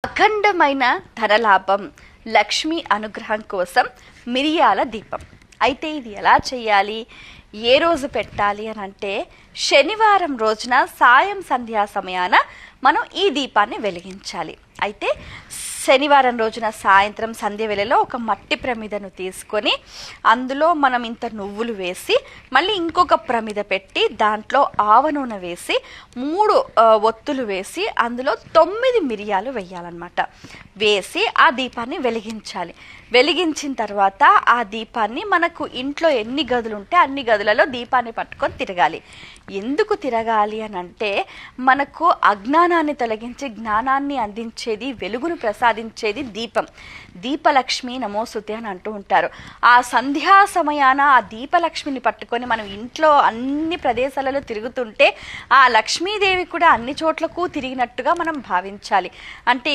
అఖండమైన ధనలాభం, లక్ష్మి అనుగ్రహం కోసం మిరియాల దీపం. అయితే ఇది ఎలా చేయాలి, ఏ రోజు పెట్టాలి అని అంటే శనివారం రోజున సాయం సంధ్యా సమయాన మనం ఈ దీపాన్ని వెలిగించాలి. అయితే శనివారం రోజున సాయంత్రం సంధ్య వేళలో ఒక మట్టి ప్రమిదను తీసుకొని అందులో మనం ఇంత నువ్వులు వేసి మళ్ళీ ఇంకొక ప్రమిద పెట్టి దాంట్లో ఆవ నూనె వేసి 3 ఒత్తులు వేసి అందులో 9 మిరియాలు వేయాలన్నమాట. వేసి ఆ దీపాన్ని వెలిగించాలి. వెలిగించిన తర్వాత ఆ దీపాన్ని మనకు ఇంట్లో ఎన్ని గదులు ఉంటే అన్ని గదులలో దీపాన్ని పట్టుకొని తిరగాలి. ఎందుకు తిరగాలి అని అంటే మనకు అజ్ఞానాన్ని తొలగించి జ్ఞానాన్ని అందించేది, వెలుగును ప్రసాదించేది దీపం. దీపలక్ష్మి నమోస్తుతే అని అంటూ ఉంటారు. ఆ సంధ్యా సమయాన ఆ దీపలక్ష్మిని పట్టుకొని మనం ఇంట్లో అన్ని ప్రదేశాలలో తిరుగుతుంటే ఆ లక్ష్మీదేవి కూడా అన్ని చోట్లకు తిరిగినట్టుగా మనం భావించాలి. అంటే